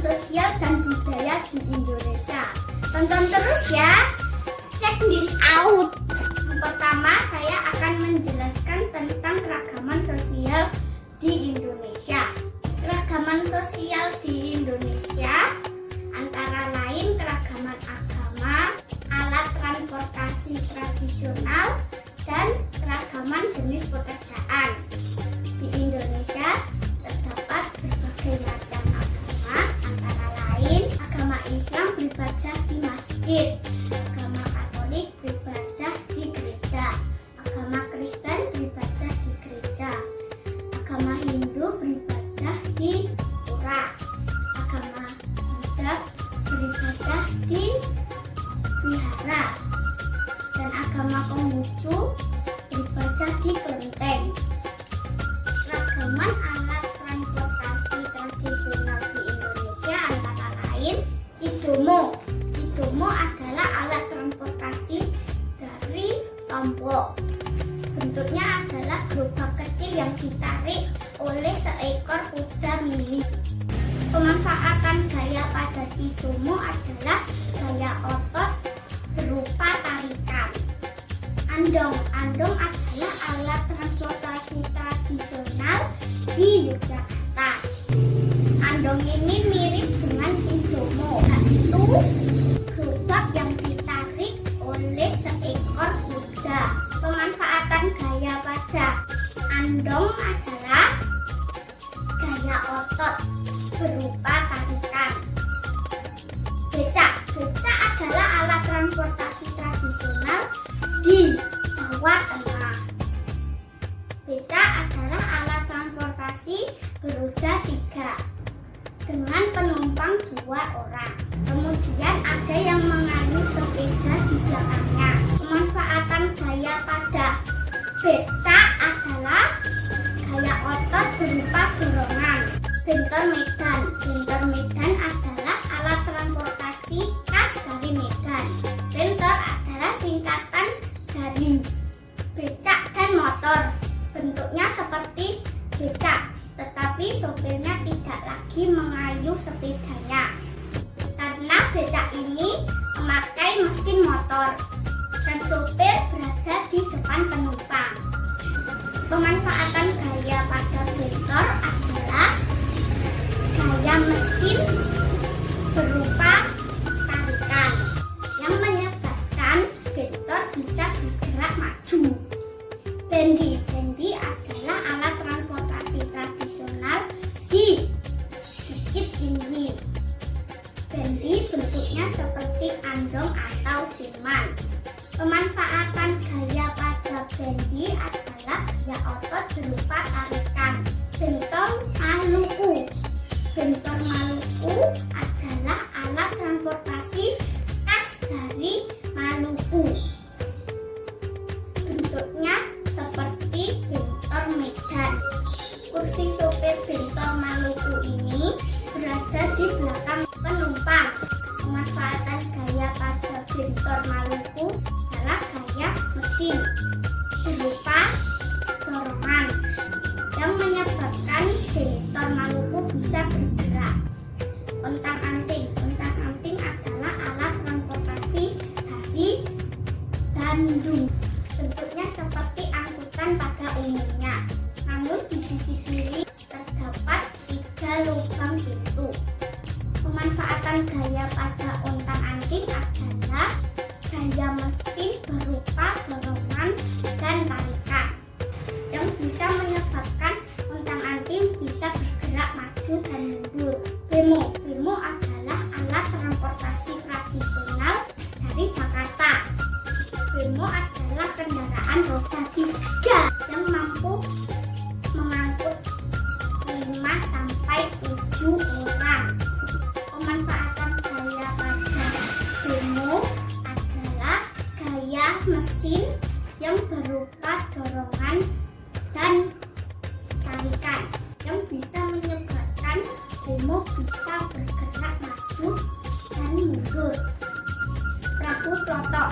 sosial dan budaya di Indonesia. Tonton terus ya. Check this out. Yang pertama, saya akan menjelaskan tentang keragaman sosial di Indonesia. Keragaman sosial di Indonesia antara lain keragaman agama, alat transportasi tradisional, dan keragaman jenis pekerjaan. Di Indonesia terdapat berbagai macam agama, antara lain agama Islam beribadah di masjid, agama Katolik beribadah di gereja, agama Kristen beribadah di gereja, agama Hindu beribadah di pura, agama Buddha beribadah di wihara, dan agama Konghucu beribadah di kelenteng. Keragaman alat transportasi tradisional di Indonesia antara lain Cidomo. Cidomo adalah alat transportasi dari Lombok. Bentuknya adalah gerobak kecil yang ditarik oleh seekor kuda mini. Pemanfaatan gaya pada Cidomo adalah gaya otot berupa tarikan. Andong. Andong adalah alat transportasi tradisional di Yogyakarta. Andong ini mirip dengan Cidomo, yaitu gerobak yang ditarik oleh seekor kuda. Pemanfaatan gaya pada andong adalah gaya otot berupa tarikan. Becak. Becak adalah alat transportasi tradisional di Jawa Tengah. Becak adalah alat transportasi beroda 3 dengan penumpang 2 orang. Kemudian ada yang mengayuh sepeda di belakangnya. Pemanfaatan gaya pada becak adalah gaya otot berupa dorongan. Bentor Medan. Bentor Medan adalah alat transportasi khas dari Medan. Bentor adalah singkatan dari becak dan motor. Bentuknya seperti becak, tetapi sopirnya tidak lagi mengayuh sepedanya karena becak ini memakai mesin motor dan sopir berada di depan penumpang. Pemanfaatan gaya pada bentor adalah gaya mesin berupa tarikan yang menyebabkan bentor bisa bergerak maju. Bendi. Bendi adalah alat transportasi tradisional di Bukit Tinggi. Bendi bentuknya seperti andong atau siman. Pemanfaatan gaya pada bendi adalah gaya otot berupa tarikan. Bentor Maluku. Bentor Maluku adalah alat transportasi khas dari Maluku. Bentuknya seperti bentor Medan. Kursi sopir bentor Maluku ini berada di belakang penumpang. Pemanfaatan gaya pada bentor Maluku adalah gaya mesin berupa dorongan yang menyebabkan bentor Maluku bisa bergerak. Ontang-anting. Ontang-anting adalah alat transportasi dari Bandung. Bentuknya seperti angkutan pada umumnya, namun di sisi kiri terdapat 3 lubang pintu. Pemanfaatan gaya pada ontang-anting adalah gaya mesin berupa dorongan dan tarikan yang bisa menyebabkan ontang-anting bisa bergerak maju dan mundur. Bemo. Bemo adalah alat transportasi tradisional dari Jakarta. Bemo adalah kendaraan roda 3 yang mampu mengangkut 5 sampai 7 orang. Pemanfaatan gaya pada bemo adalah gaya mesin yang berupa dorongan dan tarikan yang bisa menyebabkan bemo bisa bergerak maju dan mundur. Perahu klotok.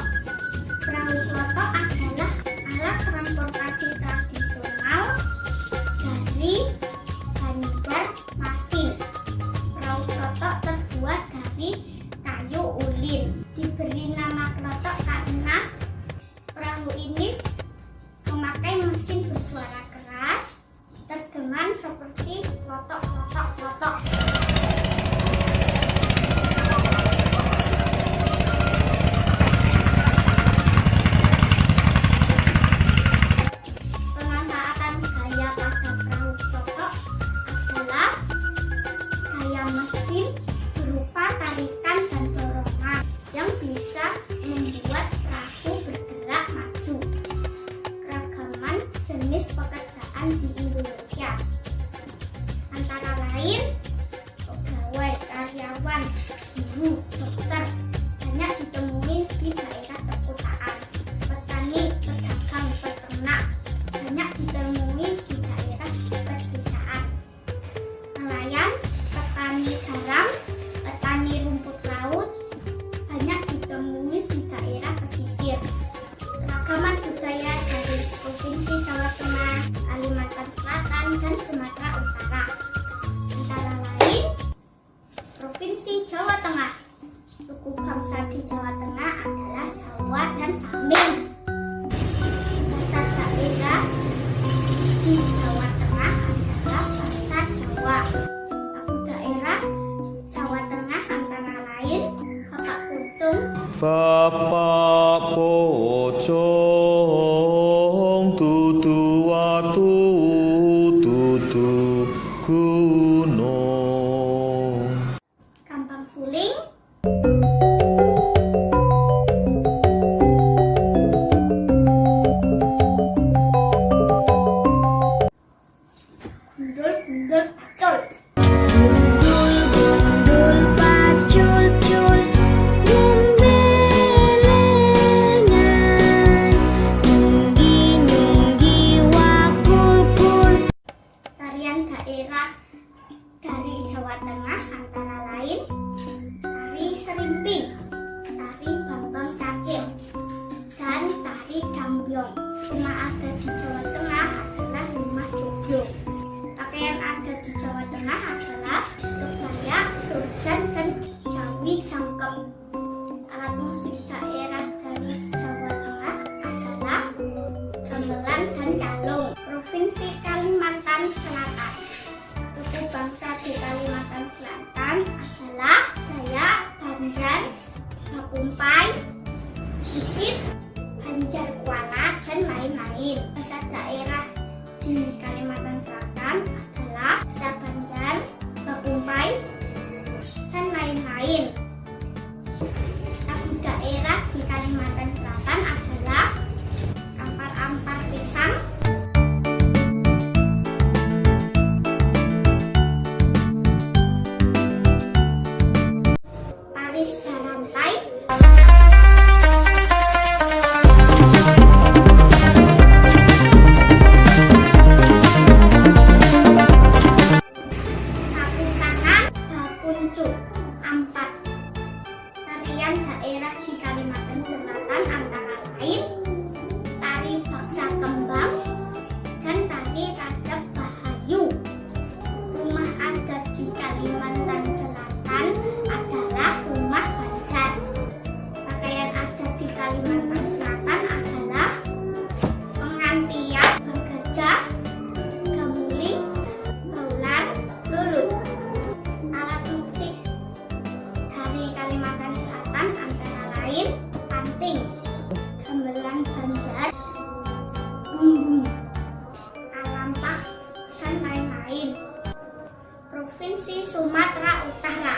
Perahu klotok adalah alat transportasi tradisional dari Banjarmasin. Perahu klotok Bapak pocong dudu watu dudu gunung. Gampang suling. Gundul-gundul pacul. Gundul-gundul pacul-cul, gumbelengan, nyunggi-nyunggi wakul-kul. Tarian daerah dari Jawa Tengah antara lain tari serimpi, tari bambang cakil, dan tari gambyong. Rumah adat di Jawa Tengah adalah rumah joglo. Pakaian adat di Jawa Tengah adalah kebaya, surjan, dan jawi jangkep. Alat musik daerah dari Jawa Tengah adalah gamelan dan calung. Provinsi Kalimantan Selatan. Suku bangsa di Kalimantan Selatan adalah Dayak, Banjar, Bakumpai, Bukit, Banjar Kuala, dan lain-lain. Bahasa daerah di Kalimantan Selatan adalah bahasa Banjar, Bakumpai, dan lain-lain. Lagu daerah di Kalimantan Selatan adalah ampar-ampar pisang, Paris Barantai, sapu tangan, bakuncu, ampat. Tarian daerah di Kalimantan Selatan antara lain tari baksa kembang dan tari rajab bahayu. Rumah adat di Kalimantan Selatan adalah rumah Banjar. Pakaian adat di Kalimantan Selatan adalah pengantian, bagajah, gamuling, baulan, lulu. Alat musik dari Kalimantan Selatan antara lain panting, gamelan Banjar, bumbung, alampah, dan lain-lain. Provinsi Sumatera Utara.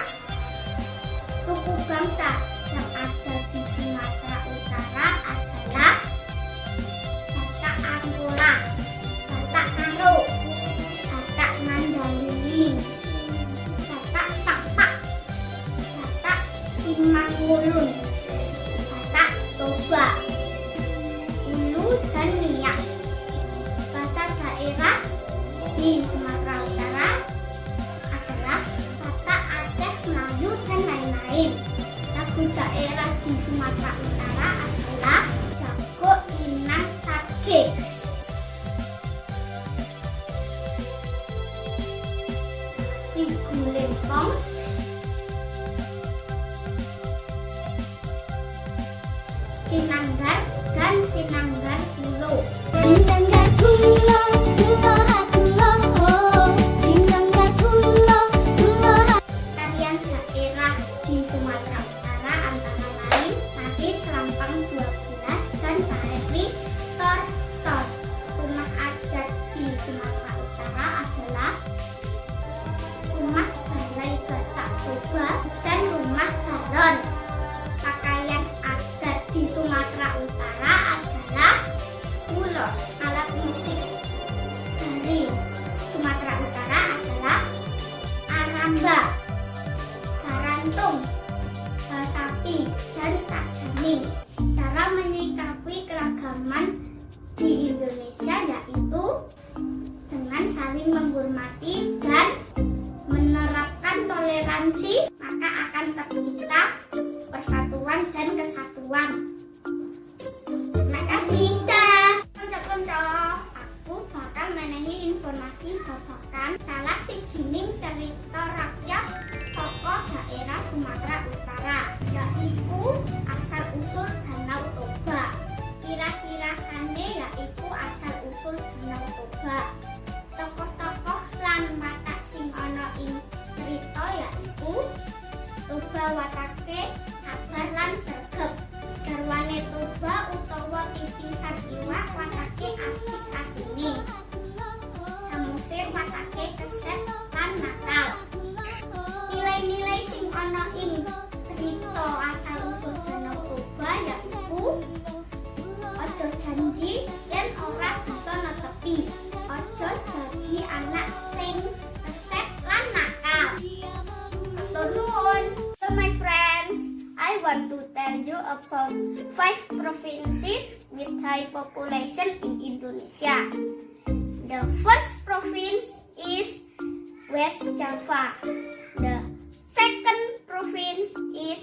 Suku bangsa yang ada di Sumatera Utara adalah Batak Angkola, Batak Karo, Batak Mandailing, Batak Pakpak, Batak Simangulun, Batak Toba, Ulu, dan Niak. Bahasa daerah di Sumatera Utara adalah Batak, Aceh, Melayu, dan lain-lain. Lagu daerah di Sumatera Utara adalah Jago Inas Tage. Igu Lempong, Sinanggar, dan Sinanggar Kulo. Sinanggar kulo, kulo ha kulo ho. Sinanggar kulo, kulo ha. Tarian daerah di Sumatera Utara antara lain tari Selampang 12 dan tari Tor-Tor. Rumah adat di Sumatera Utara adalah rumah Balai Batak Toba dan rumah Balon. Pakaian adat di Sumatera Utara adalah ulor. Alat musik dari Sumatera Utara adalah aramba, garantung, basapi, dan tajaning. Cara menyikapi keragaman di Indonesia yaitu dengan saling menghormati dan menerapkan toleransi, maka akan tercipta persatuan dan kesatuan. Terima kasih. Dah. Konco-konco, aku bakal menehi informasi babagan salah sijining cerita rakyat saka daerah Sumatera matake adik-adikne. Samuse matake kesep lan nakal. Nilai-nilai sing ana ing cerita asal usul Danau-Toba yaiku ojo janji yen ora bisa netepi, ojo dadi anak sing kesep lan nakal. Matur nuwun. So my friends, I want to tell you about 5 provinces with high population in Indonesia. The first province is West Java. The second province is